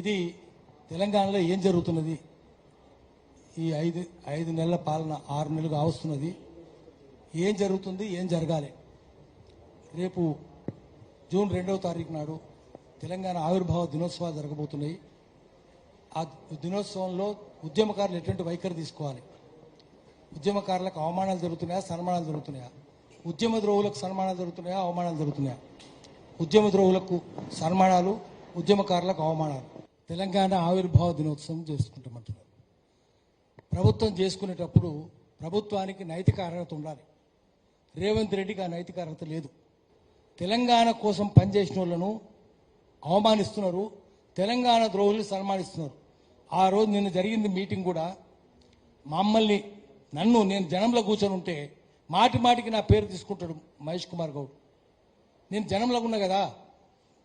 ఇది తెలంగాణలో ఏం జరుగుతున్నది? ఈ ఐదు నెలల పాలన 6 నెలలుగా ఆవస్తున్నది. ఏం జరుగుతుంది? ఏం జరగాలి? రేపు జూన్ 2వ తారీఖు నాడు తెలంగాణ ఆవిర్భావ దినోత్సవాలు జరగబోతున్నాయి. ఆ దినోత్సవంలో ఉద్యమకారులు ఎటువంటి వైఖరి తీసుకోవాలి? ఉద్యమకారులకు అవమానాలు జరుగుతున్నాయా, సన్మానాలు జరుగుతున్నాయా? ఉద్యమ ద్రోహులకు సన్మానాలు జరుగుతున్నాయా, అవమానాలు జరుగుతున్నాయా? ఉద్యమ ద్రోహులకు సన్మానాలు, ఉద్యమకారులకు అవమానాలు. తెలంగాణ ఆవిర్భావ దినోత్సవం చేసుకుంటామంటున్నారు. ప్రభుత్వం చేసుకునేటప్పుడు ప్రభుత్వానికి నైతిక అర్హత ఉండాలి. రేవంత్ రెడ్డికి ఆ నైతిక అర్హత లేదు. తెలంగాణ కోసం పనిచేసిన వాళ్ళను అవమానిస్తున్నారు, తెలంగాణ ద్రోహులు సన్మానిస్తున్నారు. ఆ రోజు నిన్న జరిగింది మీటింగ్ కూడా మమ్మల్ని నేను జనంలో కూర్చొని ఉంటే మాటి మాటికి నా పేరు తీసుకుంటాడు మహేష్ కుమార్ గౌడ్. నేను జనంలో ఉన్నా కదా,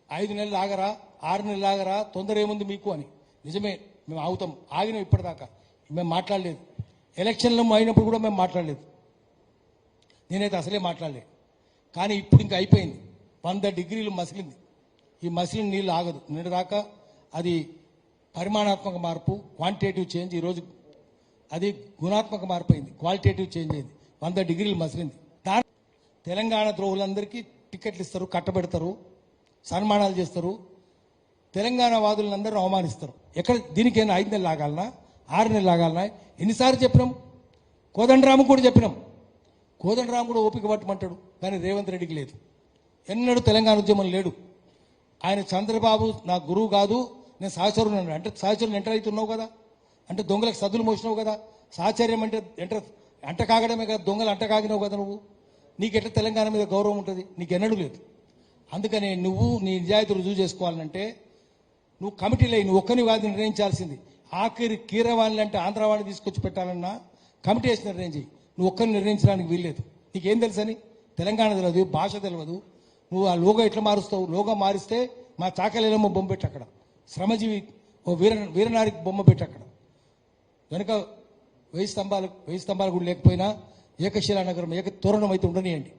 5 నెలలు ఆగరా, 6 నెలలు ఆగరా, తొందర ఏముంది మీకు అని. నిజమే, మేము ఆగుతాం, ఆగినాం. ఇప్పటిదాకా మేము మాట్లాడలేదు. ఎలక్షన్లు అయినప్పుడు కూడా మేము మాట్లాడలేదు. నేనైతే అసలే మాట్లాడలేదు. కానీ ఇప్పుడు ఇంకా అయిపోయింది. 100 డిగ్రీలు మసిలింది. ఈ మసిలిన నీళ్ళు ఆగదు. నిన్నదాకా అది పరిమాణాత్మక మార్పు, క్వాంటిటేటివ్ చేంజ్. ఈరోజు అది గుణాత్మక మార్పు అయింది, క్వాలిటేటివ్ చేంజ్ అయింది. 100 డిగ్రీలు మసిలింది. తెలంగాణ ద్రోహులందరికీ టికెట్లు ఇస్తారు, కట్టబెడతారు, సన్మానాలు చేస్తారు. తెలంగాణ వాదులందరూ అవమానిస్తారు. ఎక్కడ దీనికైనా 5 నెలలు ఆగాలనా, 6 నెలలు ఆగాలనా? ఎన్నిసార్లు చెప్పినాం? కోదండరాము కూడా చెప్పినాం. కోదండరాము కూడా ఓపిక పట్టమంటాడు, కానీ రేవంత్ రెడ్డికి లేదు. ఎన్నడూ తెలంగాణ ఉద్యమం లేడు. ఆయన చంద్రబాబు నా గురువు కాదు, నేను సహచరుడు అన్నాడు. అంటే సహచరులు ఎంటర్ అవుతున్నావు కదా, అంటే దొంగలకు సద్దులు మోసినావు కదా. సహచర్యం అంటే అంట కాగడమే కదా, దొంగలు అంట కాగినావు కదా నువ్వు. నీకెట్లా తెలంగాణ మీద గౌరవం ఉంటుంది? నీకెన్నడూ లేదు. అందుకనే నువ్వు నీ నిజాయితీ రుజువు చేసుకోవాలంటే నువ్వు కమిటీలో నువ్వు ఒక్కని వాది నిర్ణయించాల్సింది. ఆఖరి కీరవాణి అంటే ఆంధ్రవాణి తీసుకొచ్చి పెట్టాలన్నా కమిటీ వేసి నిర్ణయం చేయి. నువ్వు ఒక్కరిని నిర్ణయించడానికి వీల్లేదు. నీకేం తెలుసని? తెలంగాణ తెలియదు, భాష తెలియదు. నువ్వు ఆ లోగో ఎట్లా మారుస్తావు? లోగో మారిస్తే మా చాకలేలమ్మ బొమ్మ పెట్టి అక్కడ, శ్రమజీవి ఓ వీరనారి బొమ్మ పెట్టి అక్కడ, వెనుక 1000 స్తంభాలు కూడా లేకపోయినా ఏకశిలా నగరం, తోరణం అయితే ఉండనియండి.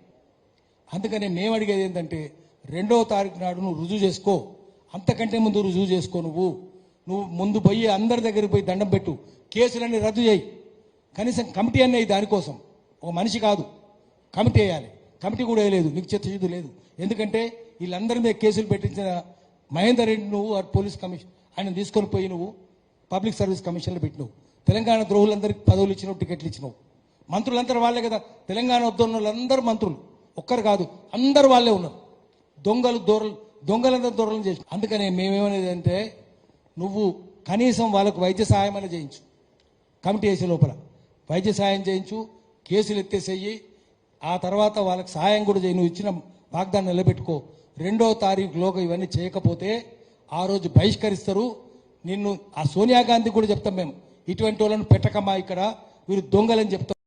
అందుకని మేము అడిగేది ఏంటంటే 2వ తారీఖు నాడు నువ్వు రుజువు చేసుకో. అంతకంటే ముందు రుజువు చేసుకో. నువ్వు ముందు పోయి అందరి దగ్గరికి పోయి దండం పెట్టు, కేసులన్నీ రద్దు చేయి. కనీసం కమిటీ అన్నది దానికోసం. ఒక మనిషి కాదు, కమిటీ వేయాలి. కమిటీ కూడా వేయలేదు, నీకు చిత్తశుద్ధి లేదు. ఎందుకంటే వీళ్ళందరి మీద కేసులు పెట్టించిన మహేందర్ రెడ్డి నువ్వు పోలీస్ కమిషన్ ఆయన తీసుకొని పోయి నువ్వు పబ్లిక్ సర్వీస్ కమిషన్లో పెట్టినావు. తెలంగాణ ద్రోహులందరికీ పదవులు ఇచ్చినావు, టికెట్లు ఇచ్చినావు. మంత్రులందరూ వాళ్ళే కదా. తెలంగాణ వద్దున్న వాళ్ళందరూ మంత్రులు, ఒక్కరు కాదు, అందరూ వాళ్ళే ఉన్నారు. దొంగలందరూ దొరలను చేసి. అందుకనే మేమేమనేది అంటే నువ్వు కనీసం వాళ్ళకు వైద్య సహాయం అనేది చేయించు. కమిటీ వేసే లోపల వైద్య సహాయం చేయించు, కేసులు ఎత్తేసేయి. ఆ తర్వాత వాళ్ళకి సహాయం కూడా చేయి. నువ్వు ఇచ్చిన వాగ్దానం నిలబెట్టుకో. 2వ తారీఖులోగా ఇవన్నీ చేయకపోతే ఆ రోజు బహిష్కరిస్తారు నిన్ను. ఆ సోనియా గాంధీ కూడా చెప్తాం మేము, ఇటువంటి వాళ్ళని పెట్టకమ్మా, ఇక్కడ వీరు దొంగలని చెప్తాం.